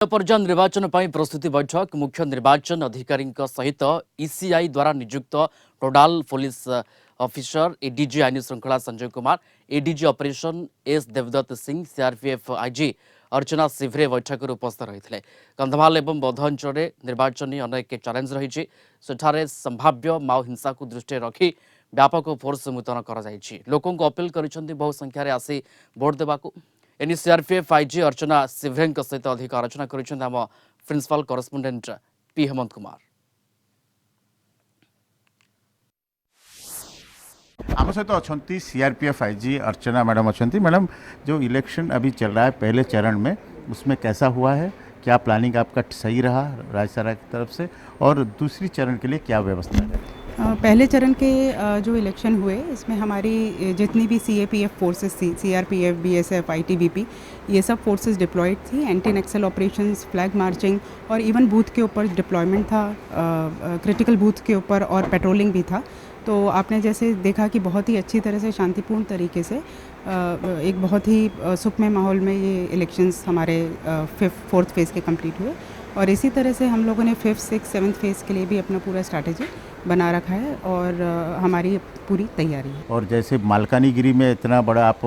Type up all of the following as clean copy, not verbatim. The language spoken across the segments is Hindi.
पर्याय निर्वाचन पर प्रस्तुति बैठक मुख्य निर्वाचन अधिकारी सहित ईसीआई द्वारा नियुक्त नोडाल पुलिस ऑफिसर एडीजी आईन श्रृंखला Sanjay Kumar, ADG operation S Devdatt Singh, CRPF IG Archana Sibhre बैठक उपस्थित रही। कंधमाल एवं बौद्ध अंचल निर्वाचन अनेक चैलेंज रही। संभाव्य माओ हिंसा को दृष्टि रखी व्यापक फोर्स मुतयन कर लोकों को अपील कर बहु संख्यार आसी भोट देवाक। एने सीआरपीएफ आईजी अर्चना सिभ्रे सहित अधिक आलोचना कर principal correspondent P Hemant Kumar. आम सहित अच्छा सीआरपीएफ आईजी अर्चना मैडम अच्छा। मैडम, जो इलेक्शन अभी चल रहा है पहले चरण में, उसमें कैसा हुआ है? क्या प्लानिंग आपका सही रहा राज्य सरकार की तरफ से, और दूसरी चरण के लिए क्या व्यवस्था है? पहले चरण के जो इलेक्शन हुए, इसमें हमारी जितनी भी सीएपीएफ फोर्सेस थी, सीआरपीएफ, बीएसएफ, आईटीबीपी, ये सब फोर्सेस डिप्लॉयड थी। एंटी नक्सल ऑपरेशंस, फ्लैग मार्चिंग और इवन बूथ के ऊपर डिप्लॉयमेंट था, क्रिटिकल बूथ के ऊपर, और पेट्रोलिंग भी था। तो आपने जैसे देखा कि बहुत ही अच्छी तरह से, शांतिपूर्ण तरीके से, एक बहुत ही सुखमय माहौल में ये इलेक्शंस हमारे 4th फेज़ के कंप्लीट हुए। और इसी तरह से हम लोगों ने 5th, 6th, 7th फेज़ के लिए भी अपना पूरा स्ट्रैटेजी बना रखा है और हमारी पूरी तैयारी है। और जैसे मालकानगिरी में इतना बड़ा आप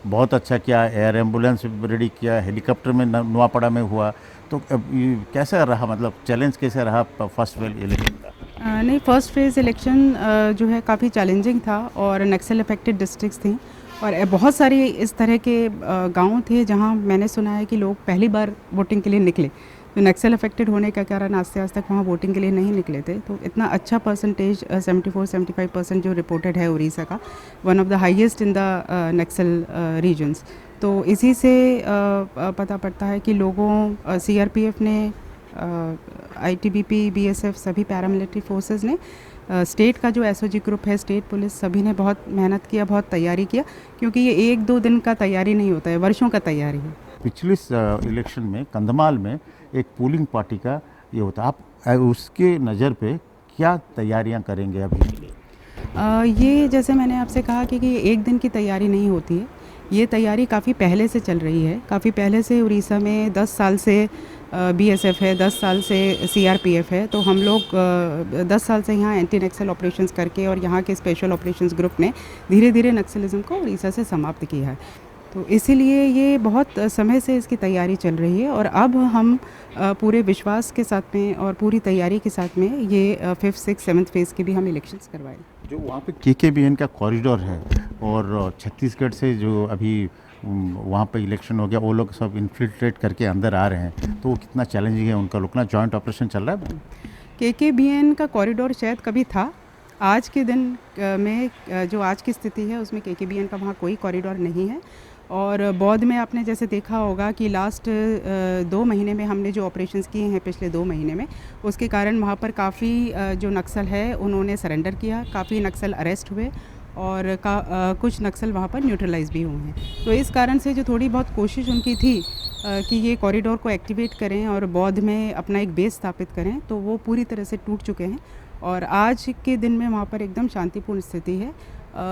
बहुत अच्छा किया, एयर एम्बुलेंस रेडी किया, हेलीकॉप्टर में नुआपड़ा में हुआ, तो कैसा रहा, मतलब चैलेंज कैसे रहा फर्स्ट फेज इलेक्शन का? नहीं, फर्स्ट फेज़ इलेक्शन जो है काफ़ी चैलेंजिंग था और नक्सल अफेक्टेड डिस्ट्रिक्ट्स थी और बहुत सारी इस तरह के गांव थे जहां मैंने सुना है कि लोग पहली बार वोटिंग के लिए निकले। तो नक्सल अफेक्टेड होने के कारण आस्ते आस्ते तक वहाँ वोटिंग के लिए नहीं निकले थे। तो इतना अच्छा परसेंटेज 74-75% जो रिपोर्टेड है उड़ीसा का, one of the highest in the Naxal regions. तो इसी से पता पड़ता है कि लोगों, सीआरपीएफ ने, आईटीबीपी, बीएसएफ, सभी पैरामिलिट्री फोर्सेस ने, स्टेट का जो एसओजी ग्रुप है, स्टेट पुलिस, सभी ने बहुत मेहनत किया, बहुत तैयारी किया, क्योंकि ये 1-2 दिन का तैयारी नहीं होता है, वर्षों का तैयारी है। पिछले इलेक्शन में कंधमाल में एक पोलिंग पार्टी का ये होता, आप उसके नज़र पे क्या तैयारियां करेंगे अभी? ये जैसे मैंने आपसे कहा कि एक दिन की तैयारी नहीं होती है, ये तैयारी काफ़ी पहले से चल रही है। काफ़ी पहले से उड़ीसा में 10 साल से बीएसएफ है, 10 साल से सीआरपीएफ है। तो हम लोग 10 साल से यहाँ एंटी नक्सल ऑपरेशंस करके, और यहाँ के स्पेशल ऑपरेशंस ग्रुप ने धीरे धीरे नक्सलिज्म को उड़ीसा से समाप्त किया है। तो इसीलिए ये बहुत समय से इसकी तैयारी चल रही है और अब हम पूरे विश्वास के साथ में और पूरी तैयारी के साथ में ये 5th, 6th, 7th फेज़ के भी हम इलेक्शंस करवाएं। जो वहाँ पे केकेबीएन का कॉरिडोर है और छत्तीसगढ़ से जो अभी वहाँ पे इलेक्शन हो गया, वो लोग सब इन्फिल्ट्रेट करके अंदर आ रहे हैं, तो वो कितना चैलेंजिंग है उनका लोग ना? जॉइंट ऑपरेशन चल रहा है। केकेबीएन का कॉरिडोर शायद कभी था, आज के दिन में जो आज की स्थिति है उसमें केकेबीएन का वहाँ कोई कॉरिडोर नहीं है। और बौद्ध में आपने जैसे देखा होगा कि लास्ट 2 महीने में हमने जो ऑपरेशंस किए हैं पिछले 2 महीने में, उसके कारण वहाँ पर काफ़ी जो नक्सल है उन्होंने सरेंडर किया, काफ़ी नक्सल अरेस्ट हुए और कुछ नक्सल वहाँ पर न्यूट्रलाइज भी हुए हैं। तो इस कारण से जो थोड़ी बहुत कोशिश उनकी थी कि ये कॉरिडोर को एक्टिवेट करें और बौद्ध में अपना एक बेस स्थापित करें, तो वो पूरी तरह से टूट चुके हैं और आज के दिन में वहाँ पर एकदम शांतिपूर्ण स्थिति है।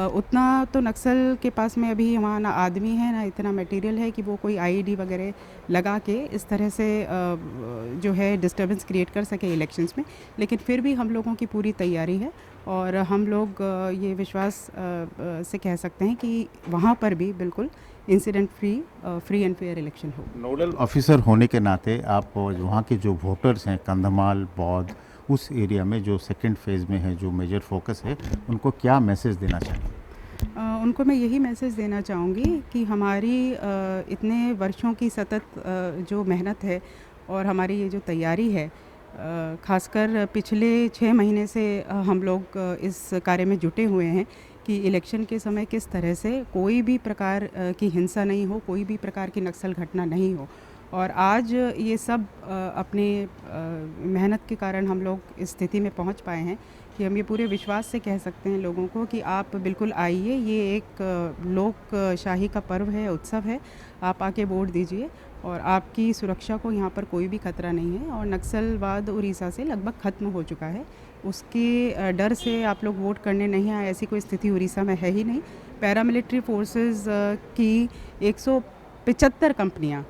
उतना तो नक्सल के पास में अभी वहाँ ना आदमी है, ना इतना मटेरियल है कि वो कोई आईईडी वगैरह लगा के इस तरह से जो है डिस्टर्बेंस क्रिएट कर सके इलेक्शंस में। लेकिन फिर भी हम लोगों की पूरी तैयारी है और हम लोग ये विश्वास से कह सकते हैं कि वहाँ पर भी बिल्कुल incident free and fair election हो। नोडल ऑफिसर होने के नाते आप वहाँ के जो वोटर्स हैं कंधमाल, बौद्ध, उस एरिया में जो सेकंड फेज़ में है, जो मेजर फोकस है, उनको क्या मैसेज देना चाहिए? उनको मैं यही मैसेज देना चाहूँगी कि हमारी इतने वर्षों की सतत जो मेहनत है और हमारी ये जो तैयारी है, खासकर पिछले 6 महीने से हम लोग इस कार्य में जुटे हुए हैं कि इलेक्शन के समय किस तरह से कोई भी प्रकार की हिंसा नहीं हो, कोई भी प्रकार की नक्सल घटना नहीं हो। और आज ये सब अपने मेहनत के कारण हम लोग इस स्थिति में पहुंच पाए हैं कि हम ये पूरे विश्वास से कह सकते हैं लोगों को कि आप बिल्कुल आइए, ये एक लोकशाही का पर्व है, उत्सव है, आप आके वोट दीजिए और आपकी सुरक्षा को यहाँ पर कोई भी खतरा नहीं है। और नक्सलवाद उड़ीसा से लगभग ख़त्म हो चुका है, उसके डर से आप लोग वोट करने नहीं आए, ऐसी कोई स्थिति उड़ीसा में है ही नहीं। पैरामिलिट्री फोर्सेस की 175 कंपनियाँ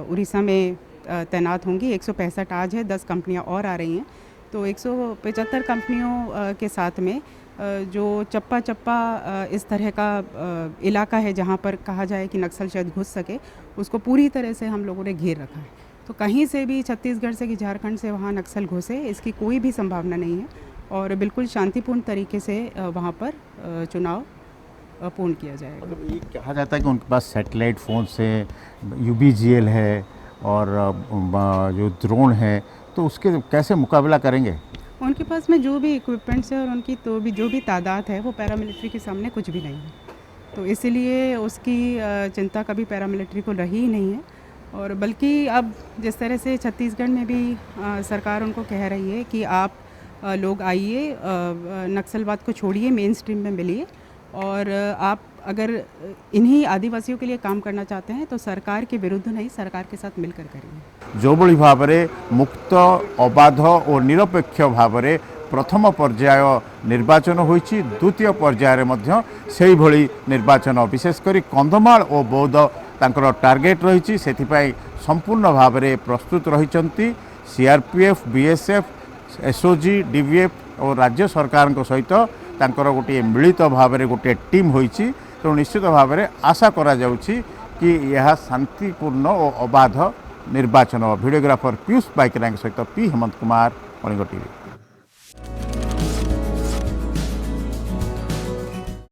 उड़ीसा में तैनात होंगी। 165 आज है, 10 कंपनियां और आ रही हैं, तो 175 कंपनियों के साथ में जो चप्पा चप्पा इस तरह का इलाका है जहां पर कहा जाए कि नक्सल शायद घुस सके, उसको पूरी तरह से हम लोगों ने घेर रखा है। तो कहीं से भी छत्तीसगढ़ से कि झारखंड से वहाँ नक्सल घुसे, इसकी कोई भी संभावना नहीं है और बिल्कुल शांतिपूर्ण तरीके से वहाँ पर चुनाव पूर्ण किया जाएगा। मतलब ये कहा जाता है कि उनके पास सैटेलाइट फ़ोन से UBGL है और जो ड्रोन है, तो उसके कैसे मुकाबला करेंगे? उनके पास में जो भी इक्विपमेंट्स है और उनकी तो भी जो भी तादाद है वो पैरामिलिट्री के सामने कुछ भी नहीं है, तो इसलिए उसकी चिंता कभी पैरामिलिट्री को रही ही नहीं है। और बल्कि अब जिस तरह से छत्तीसगढ़ में भी सरकार उनको कह रही है कि आप लोग आइए, नक्सलवाद को छोड़िए, मेन स्ट्रीम में मिलिए और आप अगर इन्हीं आदिवासियों के लिए काम करना चाहते हैं तो सरकार के विरुद्ध नहीं, सरकार के साथ मिलकर करिए। जो भली भाबरे मुक्त अबाध और निरपेक्ष भावरे प्रथम पर्याय निर्वाचन होइछि, द्वितीय पर्याय मध्य सेही भली निर्वाचन विशेषकर कंधमाल और बौद्ध तांकर टार्गेट रही, सेथिपाई संपूर्ण भावरे प्रस्तुत रहिचंती। CRPF, BSF, SOG, DVF और राज्य सरकार सहित तांकर गोटे मिलित भावरे गोटे टीम होइछि। तो निश्चित भावरे आशा करा जाउछि कि यह शांतिपूर्ण और अबाध निर्वाचन। वीडियोग्राफर पीयूष बाइकरांग सहित P हेमंत कुमार, कलिंग टीवी।